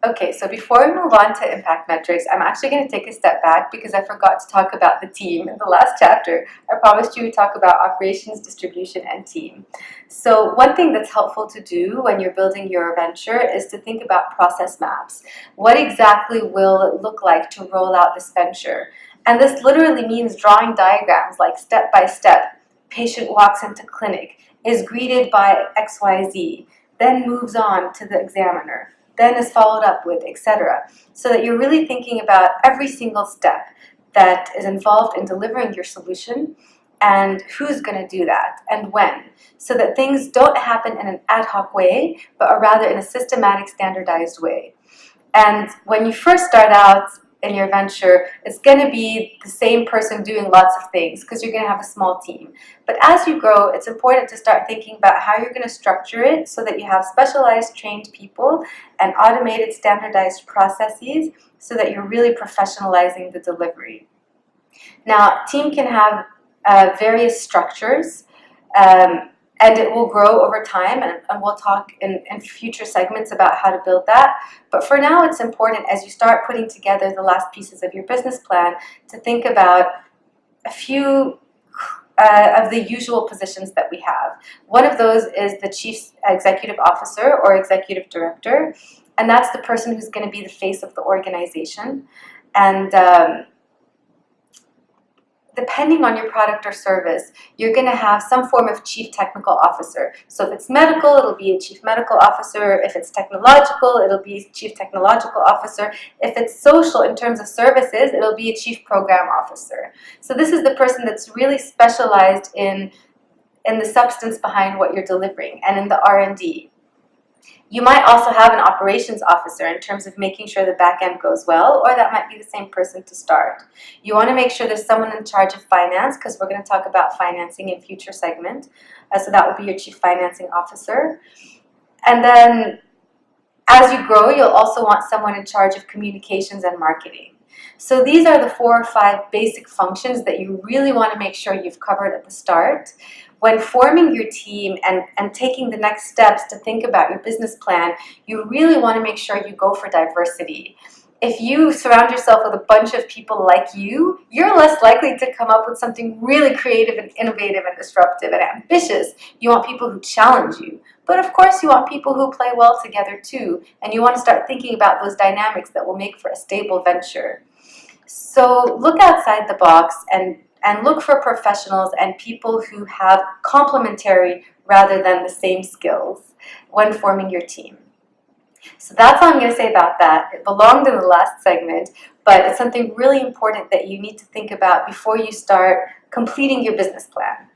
Okay, so before we move on to impact metrics, I'm actually going to take a step back because I forgot to talk about the team in the last chapter. I promised you we'd talk about operations, distribution, and team. So one thing that's helpful to do when you're building your venture is to think about process maps. What exactly will it look like to roll out this venture? And this literally means drawing diagrams like step by step. Patient walks into clinic, is greeted by XYZ, then moves on to the examiner, then is followed up with, etc. So that you're really thinking about every single step that is involved in delivering your solution and who's going to do that and when, so that things don't happen in an ad hoc way, but are rather in a systematic, standardized way. And when you first start out in your venture, it's going to be the same person doing lots of things because you're going to have a small team. But as you grow, it's important to start thinking about how you're going to structure it so that you have specialized trained people and automated standardized processes so that you're really professionalizing the delivery. Now, team can have various structures. And it will grow over time, and we'll talk in future segments about how to build that. But for now, it's important as you start putting together the last pieces of your business plan to think about a few of the usual positions that we have. One of those is the Chief Executive Officer or Executive Director, and that's the person who's going to be the face of the organization. And depending on your product or service, you're going to have some form of chief technical officer. So if it's medical, it'll be a chief medical officer. If it's technological, it'll be chief technological officer. If it's social in terms of services, it'll be a chief program officer. So this is the person that's really specialized in the substance behind what you're delivering and in the R&D. You might also have an operations officer in terms of making sure the back end goes well, or that might be the same person to start. You want to make sure there's someone in charge of finance, because we're going to talk about financing in future segment. So that would be your chief financing officer. And then as you grow, you'll also want someone in charge of communications and marketing. So these are the 4 or 5 basic functions that you really want to make sure you've covered at the start. When forming your team and taking the next steps to think about your business plan, you really want to make sure you go for diversity. If you surround yourself with a bunch of people like you, you're less likely to come up with something really creative and innovative and disruptive and ambitious. You want people who challenge you. But of course, you want people who play well together too, and you want to start thinking about those dynamics that will make for a stable venture. So look outside the box and look for professionals and people who have complementary rather than the same skills when forming your team. So that's all I'm going to say about that. It belonged in the last segment, but it's something really important that you need to think about before you start completing your business plan.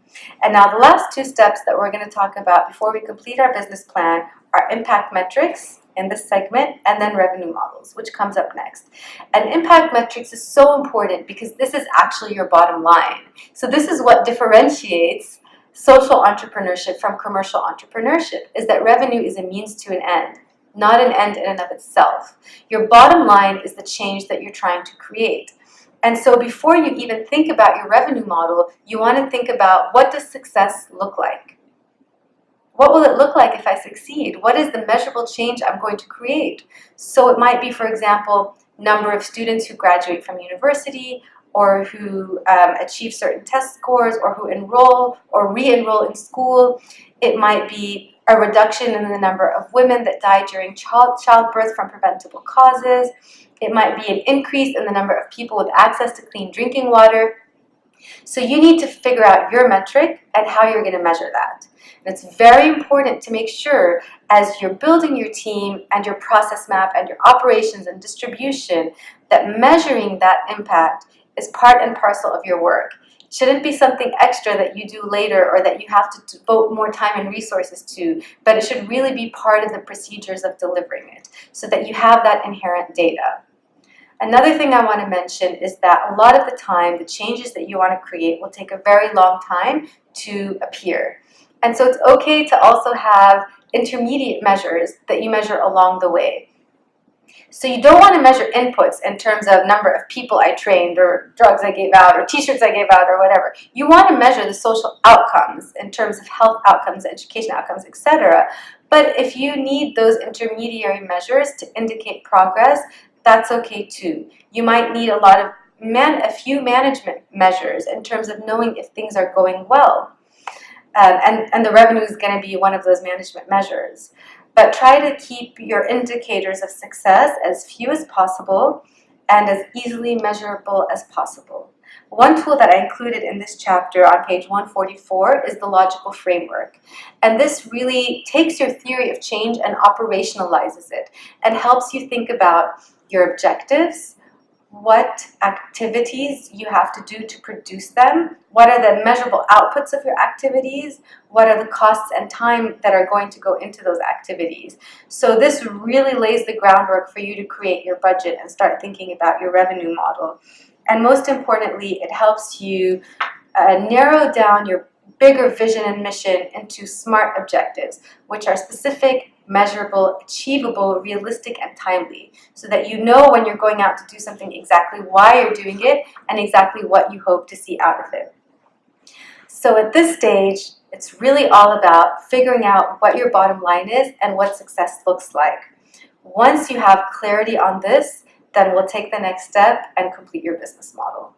And now the last 2 steps that we're going to talk about before we complete our business plan are impact metrics in this segment, and then revenue models, which comes up next. And impact metrics is so important because this is actually your bottom line. So this is what differentiates social entrepreneurship from commercial entrepreneurship, is that revenue is a means to an end, not an end in and of itself. Your bottom line is the change that you're trying to create. And so before you even think about your revenue model, you want to think about, what does success look like? What will it look like if I succeed? What is the measurable change I'm going to create? So it might be, for example, number of students who graduate from university, or who achieve certain test scores, or who enroll or re-enroll in school. It might be a reduction in the number of women that die during childbirth from preventable causes. It might be an increase in the number of people with access to clean drinking water. So you need to figure out your metric and how you're going to measure that. And it's very important to make sure, as you're building your team and your process map and your operations and distribution, that measuring that impact is part and parcel of your work. It shouldn't be something extra that you do later or that you have to devote more time and resources to, but it should really be part of the procedures of delivering it so that you have that inherent data. Another thing I want to mention is that a lot of the time, the changes that you want to create will take a very long time to appear. And so it's okay to also have intermediate measures that you measure along the way. So you don't want to measure inputs in terms of number of people I trained, or drugs I gave out, or t-shirts I gave out, or whatever. You want to measure the social outcomes in terms of health outcomes, education outcomes, etc. But if you need those intermediary measures to indicate progress, that's okay too. You might need a few management measures in terms of knowing if things are going well. And the revenue is going to be one of those management measures. But try to keep your indicators of success as few as possible and as easily measurable as possible. One tool that I included in this chapter on page 144 is the logical framework. And this really takes your theory of change and operationalizes it and helps you think about your objectives, what activities you have to do to produce them, what are the measurable outputs of your activities, what are the costs and time that are going to go into those activities. So this really lays the groundwork for you to create your budget and start thinking about your revenue model. And most importantly, it helps you narrow down your bigger vision and mission into SMART objectives, which are specific, measurable, achievable, realistic, and timely, so that you know when you're going out to do something exactly why you're doing it and exactly what you hope to see out of it. So at this stage, it's really all about figuring out what your bottom line is and what success looks like. Once you have clarity on this, then we'll take the next step and complete your business model.